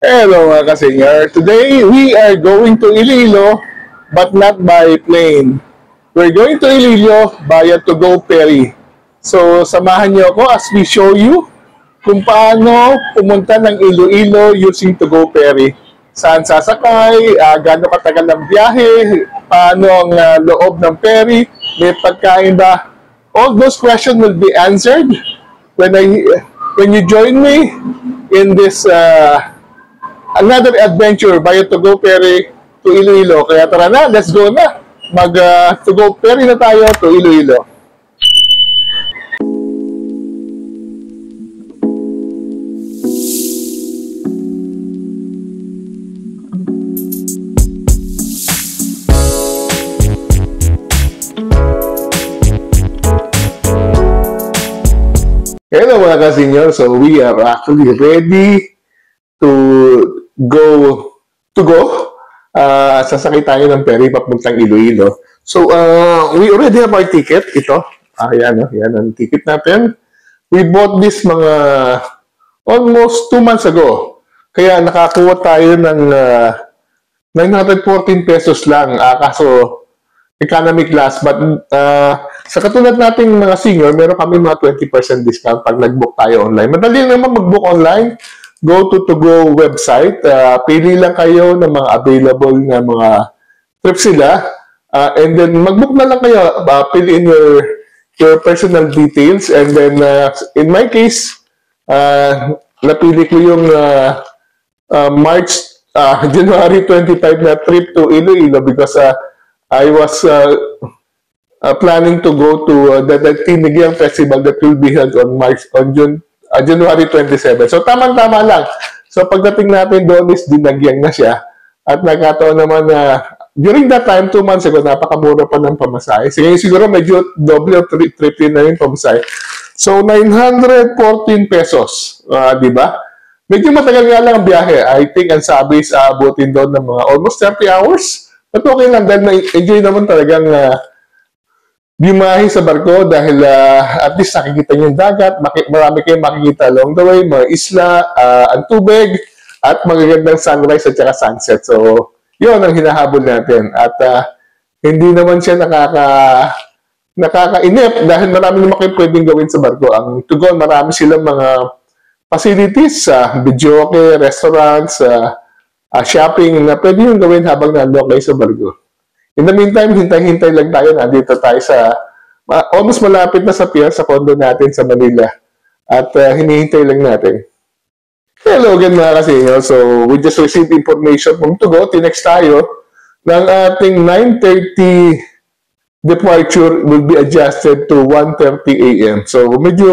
Hello mga ka-senior. Today we are going to Iloilo but not by plane. We're going to Iloilo via to-go ferry. So samahan niyo ako as we show you kung paano pumunta ng Iloilo using to-go ferry. Saan sasakay, gaano katagal ang biyahe, paano ang loob ng ferry, may pagkain ba. All those questions will be answered when you join me in this another adventure via to-go ferry to Iloilo. Kaya tara na, let's go na. To-go ferry na tayo to Iloilo. Hello mga ka-senior. So we are actually ready to go. Sasakay tayo ng ferry papuntang Iloilo. So we already have our ticket. Ito. Yan ang ticket natin. We bought this mga almost 2 months ago. Kaya nakakuha tayo ng 914 pesos lang. Kaso economy class, but sa katulad nating mga senior, meron kami mga 20% discount pag nag-book tayo online. Madali naman mag-book online. Go to-go website. Pili lang kayo ng mga available na mga trips sila. And then mag-book na lang kayo. Piliin your personal details. And then in my case, napili ko yung January 25 na trip to Iloilo because I was planning to go to the Tinigyang Festival that will be held on January 27. So, tama-tama lang. So, pagdating natin doon is dinagyang na siya. At nagkataon naman na during that time, 2 months ago, napakamura pa ng pamasahe. Siguro medyo doble o triple na yung pamasahe. So, 914 pesos. Di ba? Medyo matagal nga lang ang biyahe. I think ang sabi is abutin doon ng mga almost 30 hours. But okay lang dahil na-enjoy naman talagang biyahe sa barko dahil at least nakikita niyo yung dagat, marami kayong makikita along the way, mga isla, ang tubig, at magagandang sunrise at saka sunset. So, yun ang hinahabol natin. At hindi naman siya nakakainip dahil marami naman kayong pwedeng gawin sa barko. Ang tugon, marami silang mga facilities, videoke, restaurants, shopping na pwede yung gawin habang nandun kayo sa barko. In the meantime, hintay-hintay lang tayo. Nandito tayo sa, almost malapit na sa pier, sa condo natin sa Manila. At hinihintay lang natin. Hello again mga ka-senior. So, we just received information from to-go. Tinext tayo ng ating 9:30 departure will be adjusted to 1:30 a.m. So, medyo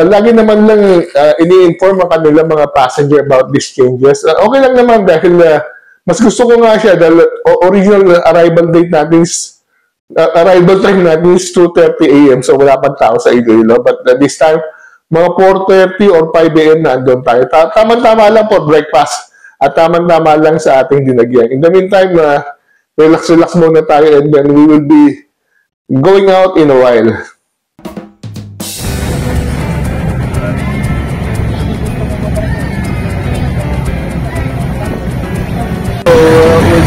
lagi naman lang ini-inform ang kanilang mga passenger about these changes. Okay lang naman dahil mas gusto ko nga siya dahil original arrival time natin is 2:30 a.m. So wala pang tao sa Iloilo. But this time, mga 4:30 or 5 a.m. na andun tayo. Tama-tama lang po breakfast at tama-tama lang sa ating dinagyan. In the meantime, relax-relax muna tayo and then we will be going out in a while.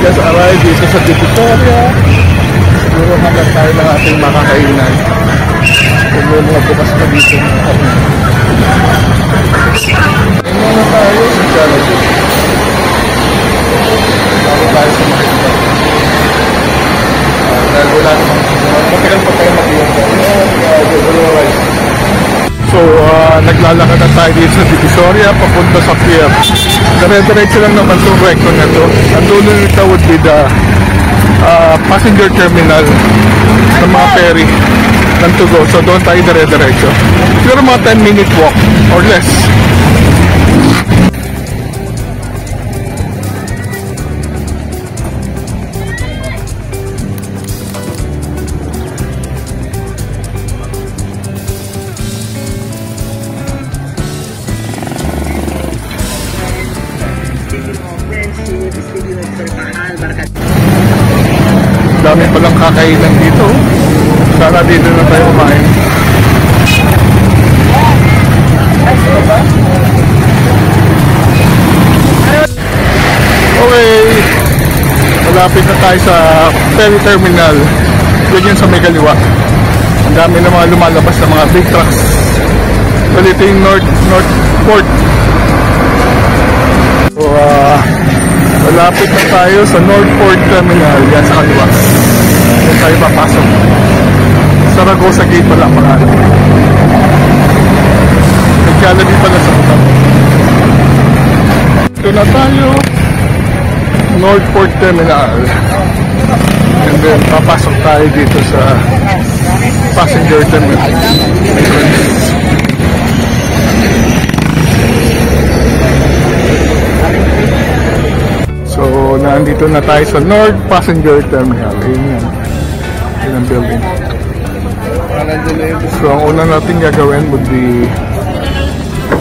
Just arrived dito sa Divisoria. Siguro hanggang tayo ng ating makakainan. Kung may mga bukas pa dito. Ngayon na tayo sa Jollibee. Bago tayo sa makikita. Dahil wala naman. Matagal pa tayo mag-iwan. So, naglalakad na tayo dito sa Divisoria papunta sa pier. Dire-diretso lang naman itong recto na ito. Ang dulo nito would be the passenger terminal ng mga ferry ng to-go. So, doon tayo dire-diretso. Siguro mga 10-minute walk or less. Dami palang kakainan dito. Sana dito na tayo kumain. malapit na tayo sa ferry terminal. Yun sa may kaliwa. Ang dami na mga lumalabas na mga big trucks. Well, ito yung North Port. So, malapit na tayo sa North Port Terminal. Yan sa kaliwa. Yan tayo papasok. Saragosa Gate pala mga. Nag-Jollibee pala sa utang. Ito na tayo. North Port Terminal. And then papasok tayo dito sa passenger terminal. So, nandito na tayo sa North Passenger Terminal. Ayun yan. Ayun ang building. So, ang una natin gagawin would be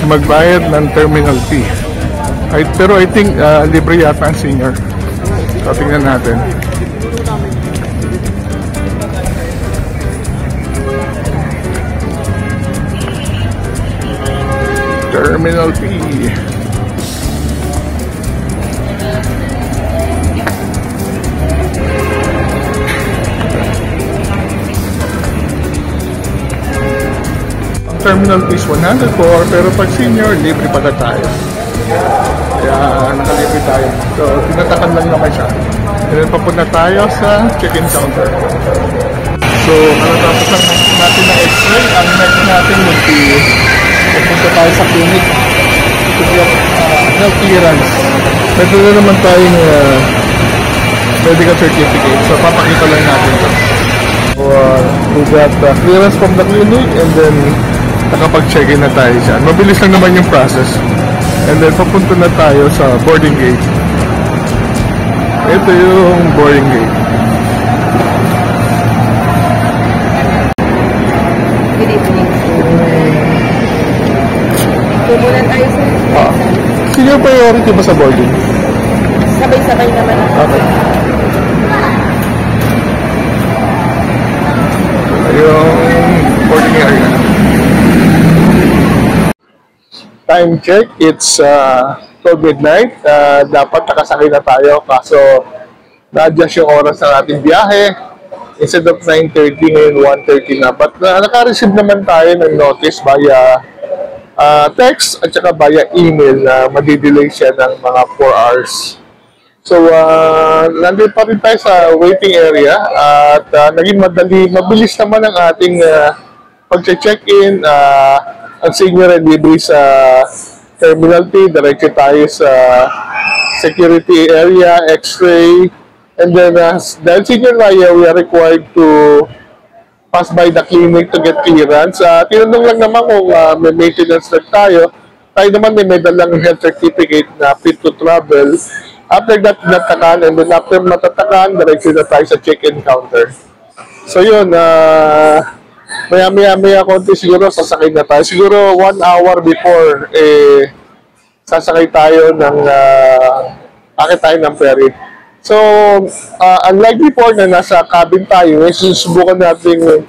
magbayad ng terminal fee. Pero I think libre yata ang senior. So, tingnan natin. Terminal fee. Terminal fee is 104, pero pag senior, libre pala tayo. Kaya nakalibre tayo. So, tinatakan lang naman siya. And then papunta tayo sa check-in counter. So, matatapos lang natin na x-ray. Ang next natin would be pupunta tayo sa clinic to get health clearance. Meron na naman tayong medical certificate. So, papakita lang natin ito. So, we got clearance from the clinic and then nakapag-check-in na tayo dyan. Mabilis lang naman yung process. And then, papunta na tayo sa boarding gate. Ito yung boarding gate. Good evening. Tumulan tayo sa... Senior priority ba sa boarding? Sabay-sabay naman. Okay. Yung boarding area. Time check, it's 12 midnight. Dapat nakasakay na tayo kaso na-adjust yung oras ng ating biyahe. Instead of 9:30 ngayon 1:30 na. But naka-receive naman tayo ng notice via text at saka via email na madidelay siya ng mga 4 hours. So, nandun pa rin tayo sa waiting area at naging mabilis naman ang ating pag-check-in. Ang senior and libre sa terminal fee, diretso tayo sa security area, x-ray, and then dahil senior tayo, we are required to pass by the clinic to get clearance. Tinanong lang naman kung may maintenance lang tayo. Tayo naman may dalang health certificate na fit to travel. After that, natatakan, and then after matatakan, diretso na tayo sa check-in counter. So yun, maya konti siguro sasakay na tayo. Siguro 1 hour before, sasakay tayo ng, akit tayo ng ferry. So, unlike before na nasa cabin tayo, susubukan natin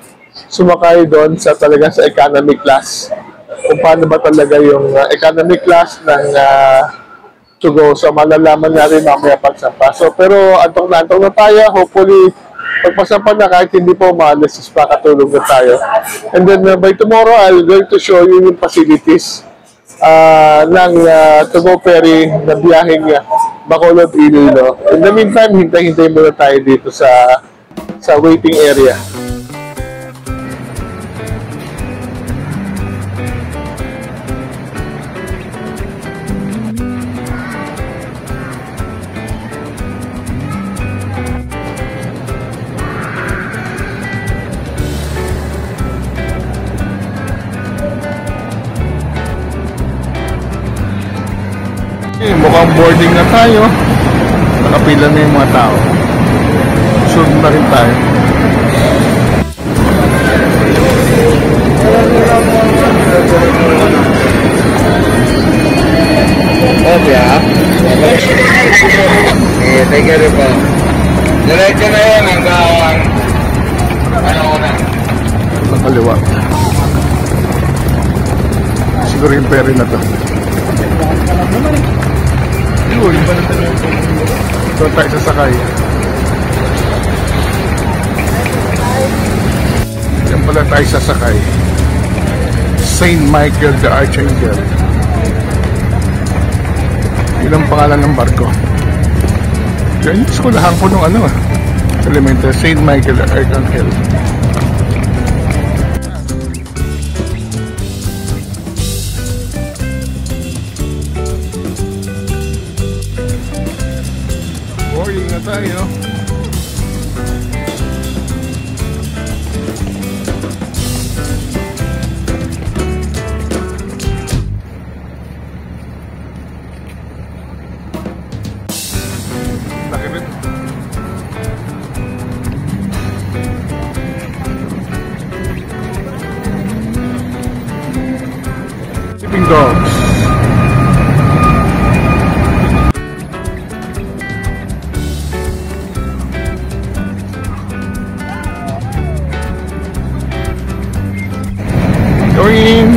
sumakay doon sa talaga sa economy class. Kung paano ba talaga yung economy class ng to go. So, malalaman natin mamaya pagsampa. So, pero antong na tayo. Hopefully, pagpasampa na kahit hindi po maalis, makatulog na tayo. And then, by tomorrow, I'll going to show you yung facilities ng to-go ferry na biyaheng Bacolod, Iloilo. In the meantime, hintay-hintay muna tayo dito sa waiting area. Mukhang boarding na tayo. Nakapila na yung mga tao. Sunod na rin tayo. Okay, thank you rin po. Diretso na yan hanggang ano na? Sa kaliwa. Siguro yung ferry na to. Yun, iba na tayo. Doon tayo sasakay. Wala tayo sasakay. Saint Michael the Archangel. Yun ang pangalan ng barko. Yan yung skulahan ko nung elementary. Saint Michael the Archangel. Boarding na tayo. Sleeping dogs. Going.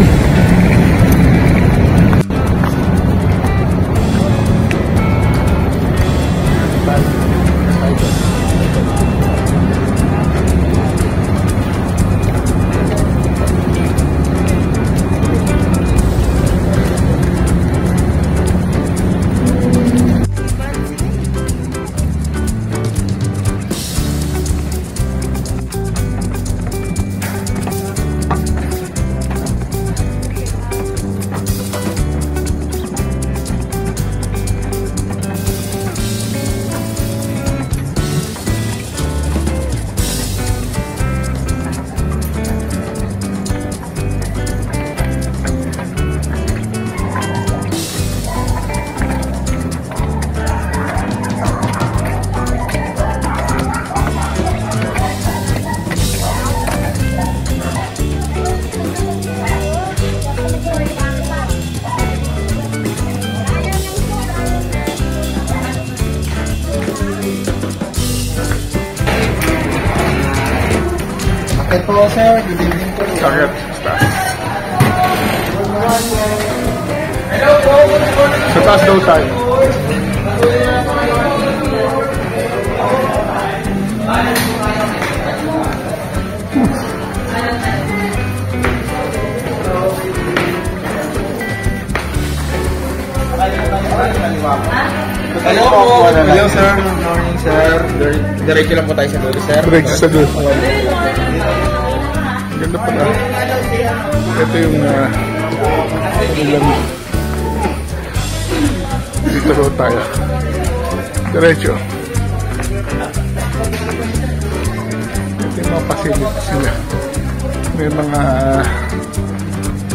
Ito sir, good evening po. Sakit. Hello po, Sa taas daw tayo. Hello po. Hello sir, good morning sir. Diretso lang po tayo sa dulo sir. Diretso sa dulo. Ganda pala. Ito yung ilang. Dito ro tayo. Diretso. Ito yung mga facilities nila. May mga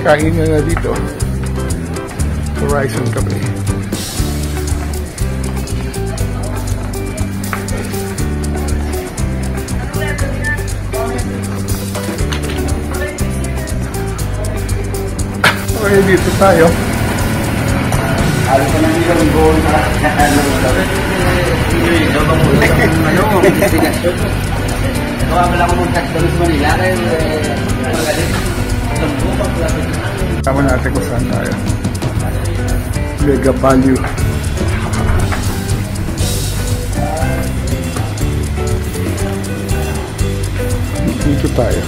kainan na dito. Horizon Cafe. Okay, dito tayo. Alam ko nang yung goal na investigasyon. Baka wala ko mong touch doon sa Manila. Magaling. Tama natin kung saan tayo. Mega Value. Dito tayo.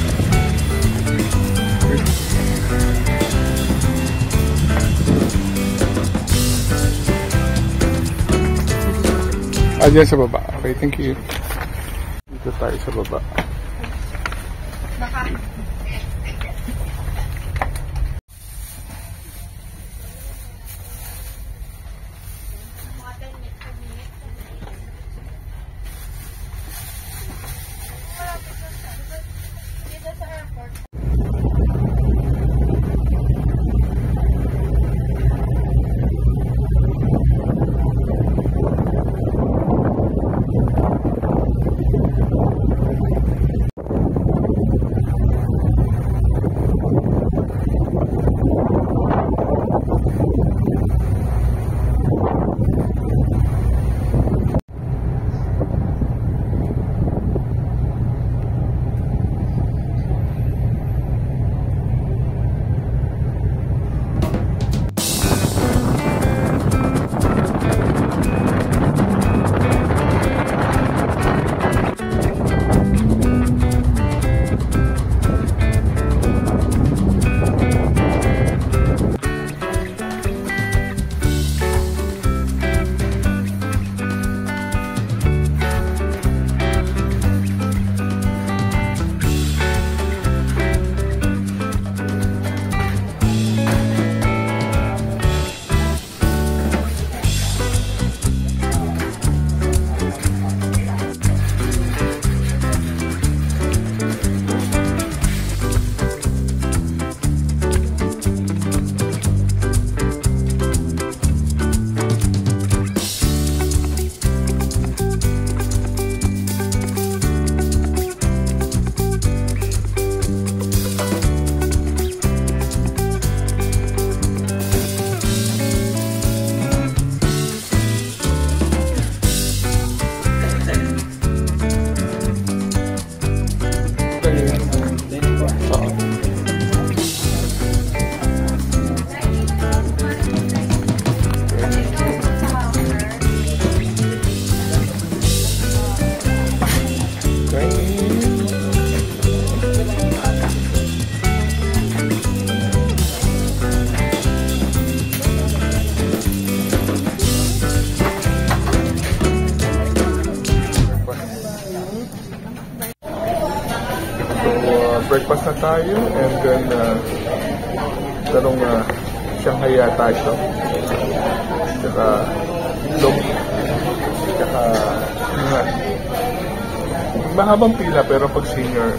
Diyan sa baba. Okay, thank you. Dito tayo sa baba. breakfast na tayo and then Shanghai yata ito. Tsaka log. Tsaka mahabang pila pero pag senior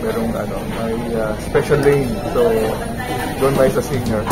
merong may special lane. So doon may sa senior.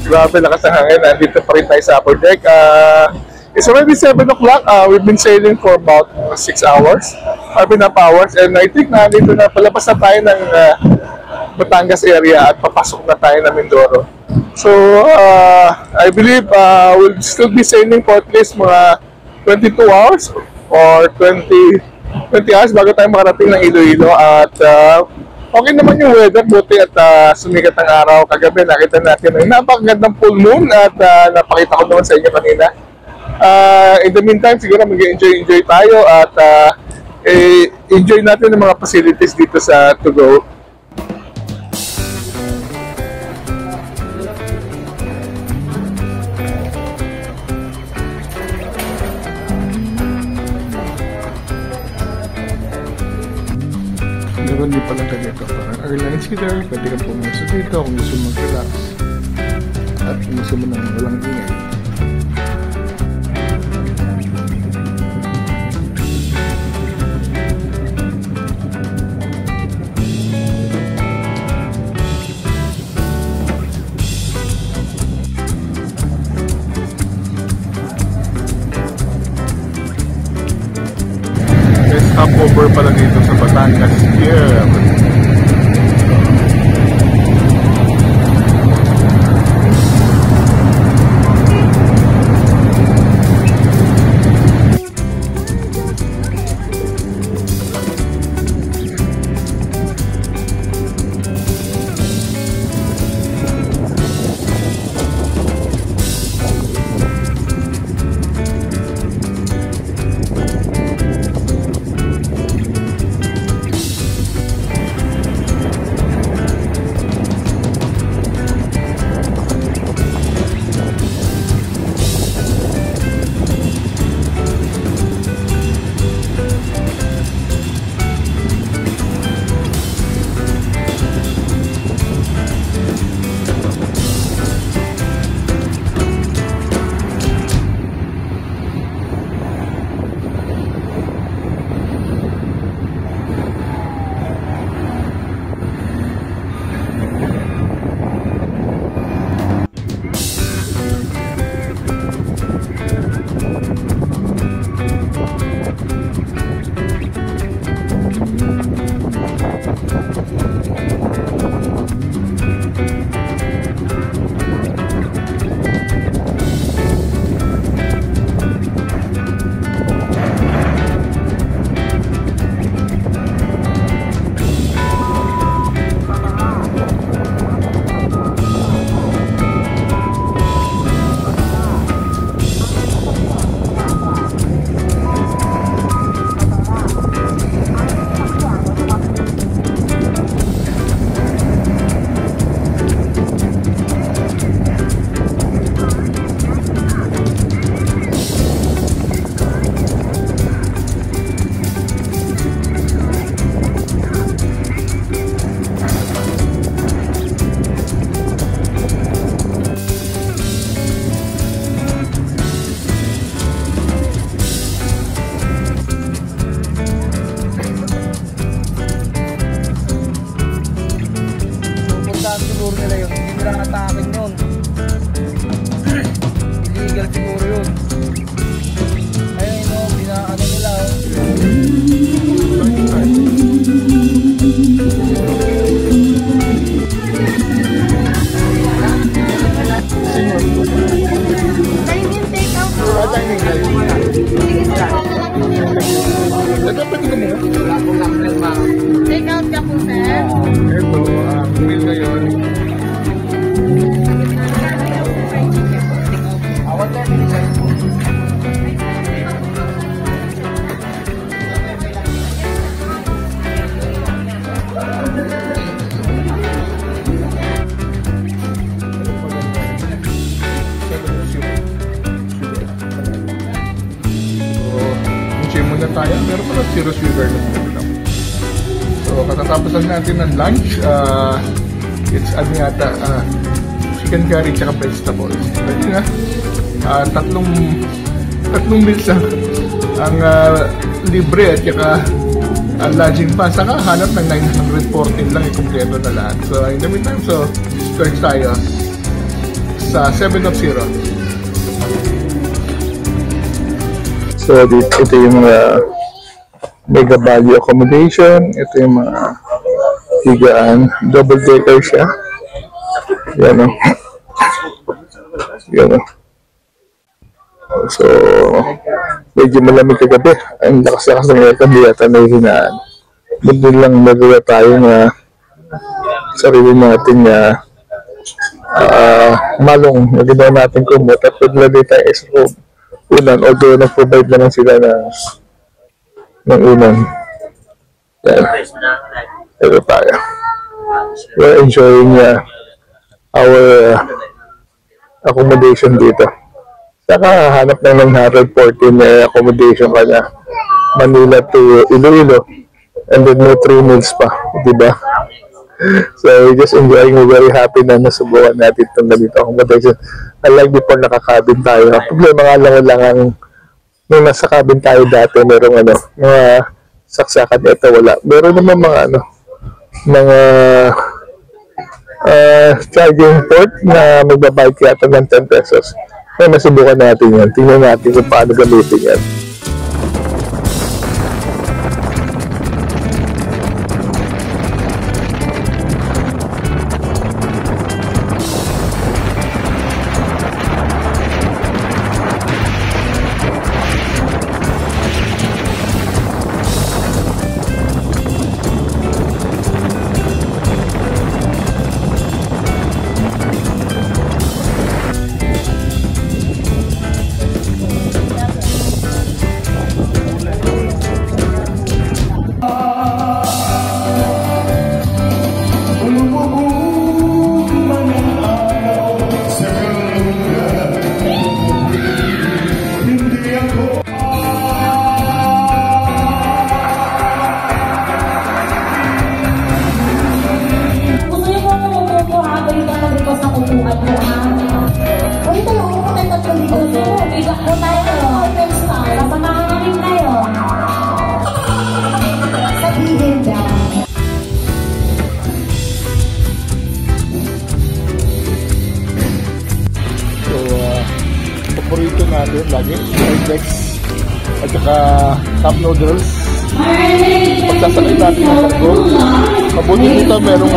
Grabe, lakas ng hangin. Nandito pa rin tayo sa upper deck. It's already 7 o'clock. We've been sailing for about 6 hours. 5.5 hours. And I think nandito na, palabas na tayo ng Batangas area at papasok na tayo ng Mindoro. So, I believe we'll still be sailing for at least mga 22 hours or 20 hours bago tayo makarating ng Iloilo. At okay naman yung weather, buti at sumikat ang araw. Kagabi nakita natin ang napakagandang full moon at napakita ko naman sa inyo kanina. In the meantime, siguro mag-enjoy tayo at enjoy natin ang mga facilities dito sa To Go. Meron din pala ganito parang airlines kita, pwede kang pumasok dito kung gusto mag-relax at kung gusto mo nang walang ingay. Stopover pala dito sa Batangas Pier. Take out ka po, sir. Ito, ang meal ngayon. Muna tayo, meron pala zero sugar na muna. So, katatapos lang natin ng lunch. It's ano yata, chicken curry tsaka vegetables. Pwede na. Tatlong meals ang libre at tsaka ang lodging pa. Saka hanap ng 914 lang i-kompleto na lahat. So, in the meantime, search tayo sa 7 of 0. So, ito yung mga mega value accommodation. Ito yung mga higaan. Double decker siya. Yan o. Yan o. So, medyo malamig kagabi. Ang lakas-lakas ng aircon. Di yata na hinaan. Buti lang magawa tayo na sarili natin na malong na ginawa natin kumot at paglagay tayo sa room. Unan, although nag-provide naman sila ng unan. Yan. Ito tayo. We're enjoying our accommodation dito. Saka hanap ng 914 na accommodation ka na Manila to Iloilo. And then may 3 meals pa. Diba? So, we're just enjoying. We're very happy na nasubukan natin itong ganito accommodation. Unlike before, nakakabin tayo. Problema nga lang ang nung nasa cabin tayo dati, merong mga saksakan. Ito wala. Meron naman mga charging port na magbabayad yata ng 10 pesos. Kaya masubukan natin yan. Tingnan natin kung paano gamitin yan. Paborito natin lagi, Flex at saka cup noodles. Pagsasakit natin ng kargo. Mabuti dito merong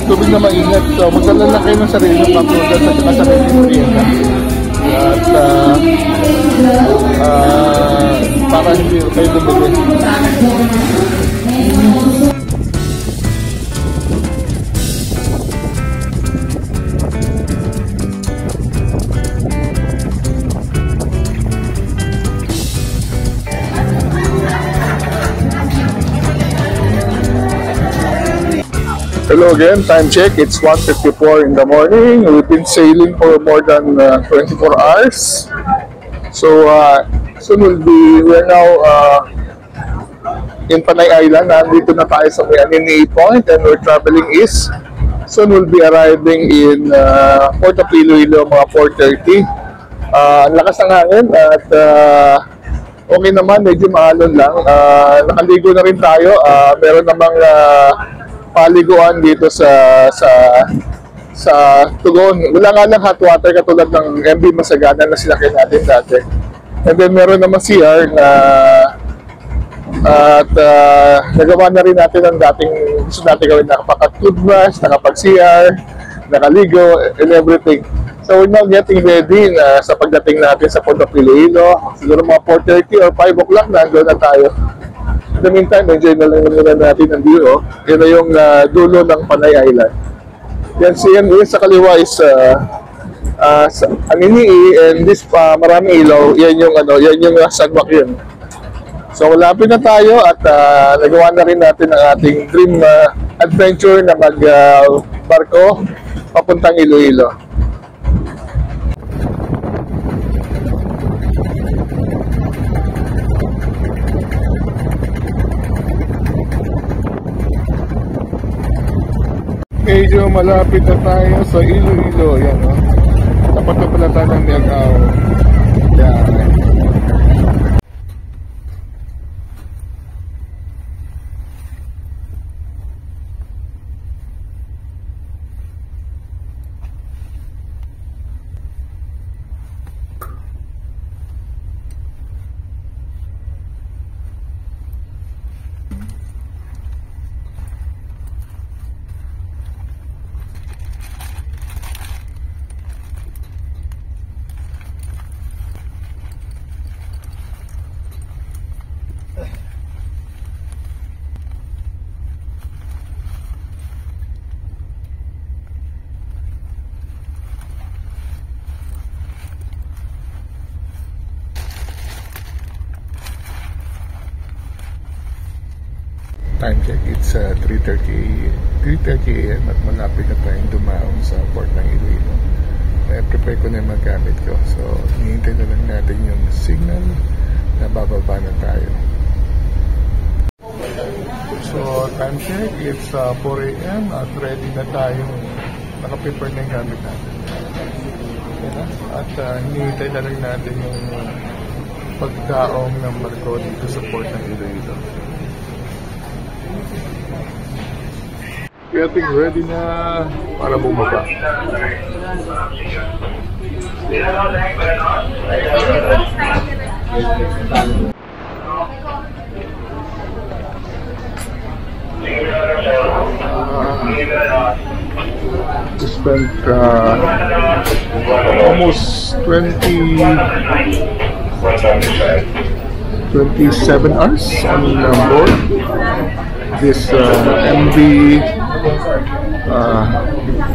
tubig na mainit. So magdala na kayo ng sarili ng cup noodles at saka sarili ng merienda. At para hindi kayo bumili. Hello again, time check, it's 1:54 in the morning. We've been sailing for more than 24 hours. So, soon we're now in Panay Island. Nandito na tayo sa Anini Point and we're traveling east. Soon we'll be arriving in Port of Iloilo mga 4:30. Ang lakas ng hangin at okay naman, medyo maalon lang. Nakaligo na rin tayo. Meron namang paliguan dito sa Tugon. Wala nga lang hot water katulad ng MB Masagana na sinakyan natin dati. And then meron naman CR na at nagawa na rin natin ang dating gusto natin gawin, nakapag-toothbrush, nakapag-CR, nakaligo, and everything. So we're now getting ready na sa pagdating natin sa Port of Iloilo. Siguro mga 4:30 or 5 o'clock nandun na tayo. In the meantime, enjoy na lang muna natin ang view. Oh. Yan na yung dulo ng Panay Island. Yan yun sa kaliwa is ang Inii, and this maraming ilaw. Yan yung sunwalk yun. So malapit na tayo at nagawa na rin natin ang ating dream adventure na mag-barko papuntang Iloilo. Medyo malapit na tayo sa Iloilo. Yan, no? Tapat na pala tayo ng Miagao. Yan. Time check, it's 3:30 a.m. at malapit na tayong dumaong sa port ng Iloilo. Prepare ko na yung mga gamit ko. So, hinihintay na lang natin yung signal na bababa na tayo. So, time check, it's 4 a.m. at ready na tayo. Naka-prepare na yung gamit natin. At hinihintay na lang natin yung pagdaong ng barko dito sa port ng Iloilo. Getting ready na para bumaba. We spent almost 27 hours on board this MV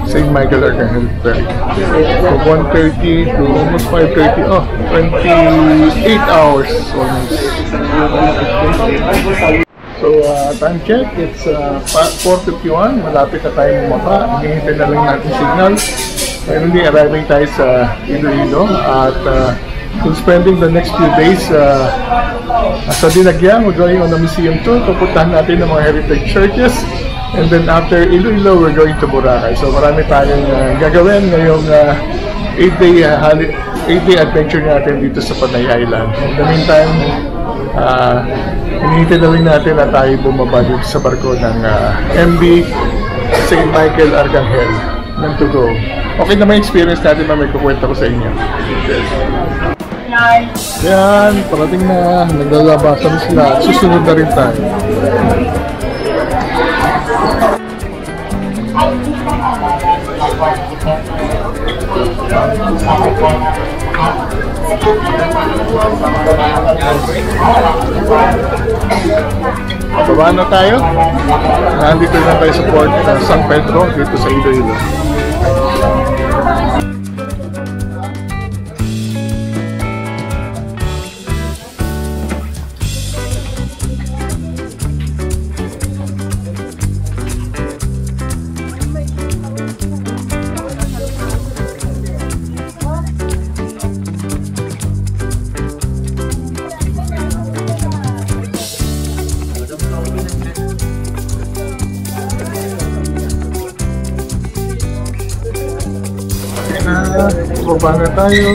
St. Michael Archangel Ferry. From 1:30 to almost 5:30. 28 hours almost. So, time check, it's 4:51. Malapit na tayo bumaba. Hinihintay na lang natin signal. Finally, arriving tayo sa Iloilo at spending the next few days sa Dinagyang. We're going on a museum tour. Pupuntahan natin ng mga heritage churches. And then after Iloilo, we're going to Boracay. So marami tayong gagawin ngayong 8-day adventure natin dito sa Panay Island. In the meantime, hinihintay na rin natin na tayo bumaba dito sa barko ng MV St. Michael Archangel ng to go. Okay naman experience natin, may kukwenta ko sa inyo. Yan, parating na, naglalabasan sila at susunod na rin tayo. Bababa na tayo. Nandito na tayo sa port ng San Pedro dito sa Iloilo. Baba na tayo.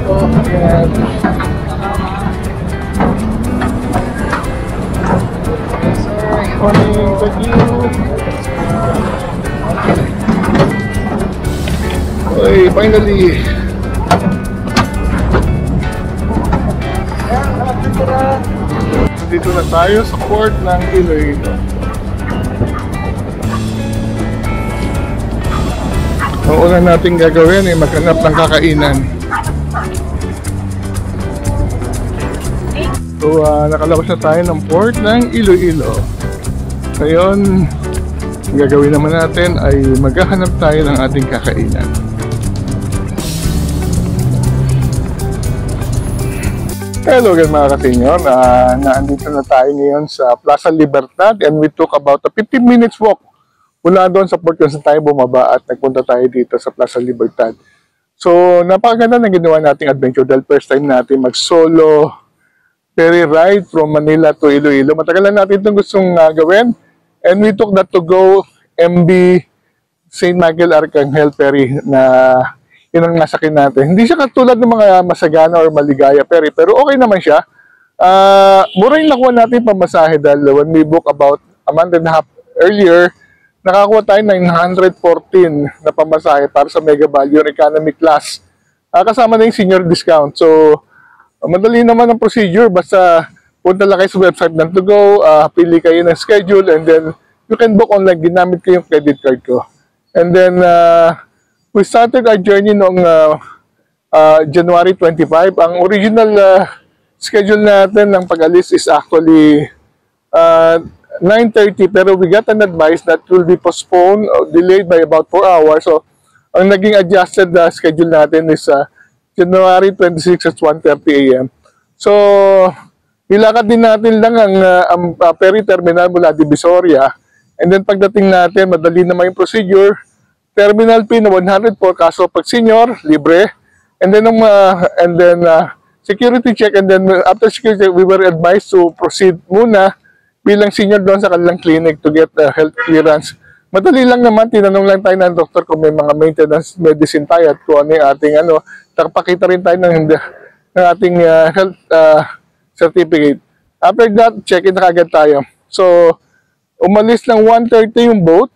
Ayan. Morning, thank you. Okay, finally. Dito na tayo sa port ng Iloilo. Ang una natin gagawin ay maghanap ng kakainan. So, nakalabas na tayo ng port ng Iloilo. Ngayon, ang gagawin naman natin ay maghahanap tayo ng ating kakainan. Hello again mga kasenyor, naandito na tayo ngayon sa Plaza Libertad and we took about a 15 minutes walk mula doon sa port kung saan tayo bumaba at nagpunta tayo dito sa Plaza Libertad. So napakaganda na ginawa nating adventure dahil first time natin mag-solo ferry ride from Manila to Iloilo. Matagal na natin itong gustong gawin and we took that to go MB St. Michael Arcangel Ferry na yun ang nasakyan natin. Hindi siya katulad ng mga Masagana or Maligaya ferry, pero okay naman siya. Mura yung nakuha natin pamasahe dahil when we book about a month and a half earlier, nakakuha tayo ng 914 na pamasahe para sa Mega Value Economy Class. Kasama na yung senior discount. So, madali naman ang procedure. Basta punta lang kayo sa website ng To Go, pili kayo ng schedule, and then you can book online. Ginamit ko yung credit card ko. And then, we started our journey noong January 25. Ang original schedule natin ng pag-alis is actually 9:30, pero we got an advice that will be postponed or delayed by about 4 hours. So, ang naging adjusted schedule natin is January 26 at 1:30 a.m. So, nilakad din natin lang ang ferry terminal mula Divisoria. And then pagdating natin, madali naman yung procedure. Terminal fee na 104, kaso pag senior, libre. And then security check, and then after security check, we were advised to proceed muna bilang senior doon sa kanilang clinic to get health clearance. Madali lang naman, tinanong lang tayo ng doktor kung may mga maintenance medicine tayo at kung ano yung ating nakapakita rin tayo ng ating health certificate. After that, check-in na kagad tayo. So, umalis ng 1:30 yung boat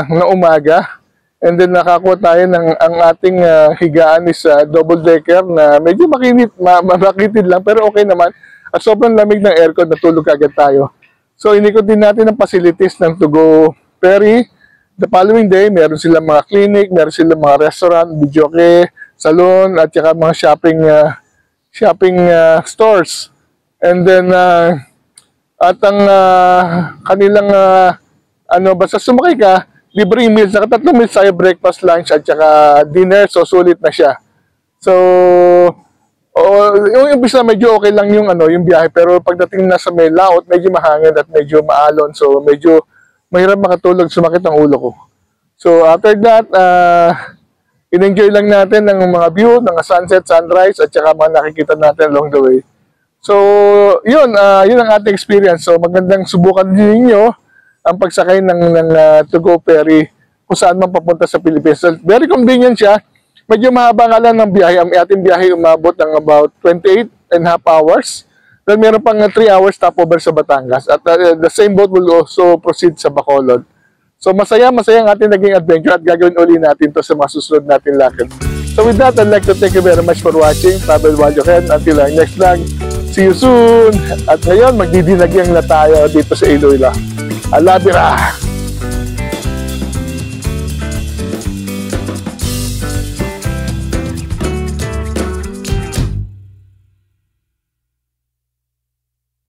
na umaga. And then nakakuha tayo ng ang ating higaan is double-decker na medyo makitid lang pero okay naman. At sobrang lamig ng aircon, natulog agad tayo. So inikot din natin ang facilities ng To Go Ferry. The following day, meron silang mga clinic, meron silang mga restaurant, videoke, salon, at saka mga shopping stores. And then at ang kanilang basta sumakay ka, libre meals, naka 3 meals tayo, breakfast, lunch, at saka dinner, so sulit na siya. So, yung umpisa medyo okay lang yung biyahe, pero pagdating na sa may laot, medyo mahangin at medyo maalon, so medyo mahirap makatulog, sumakit ang ulo ko. So, after that, in-enjoy lang natin ng mga view, ng sunset, sunrise, at saka mga nakikita natin along the way. So, yun ang ating experience. So, magandang subukan din ninyo ang pagsakay ng To Go Ferry kung saan man papunta sa Pilipinas. So, very convenient siya. Medyo mahaba nga lang ng biyahe. Ang ating biyahe umabot ng about 28.5 hours. Then meron pang 3 hours stopover sa Batangas. At the same boat will also proceed sa Bacolod. So masaya ang ating naging adventure at gagawin uli natin to sa mga susunod natin lakad. So with that, I'd like to thank you very much for watching Travel Waljoken. Until our next vlog, see you soon! At ngayon, magdidinagyang na tayo dito sa Iloilo. Alabira!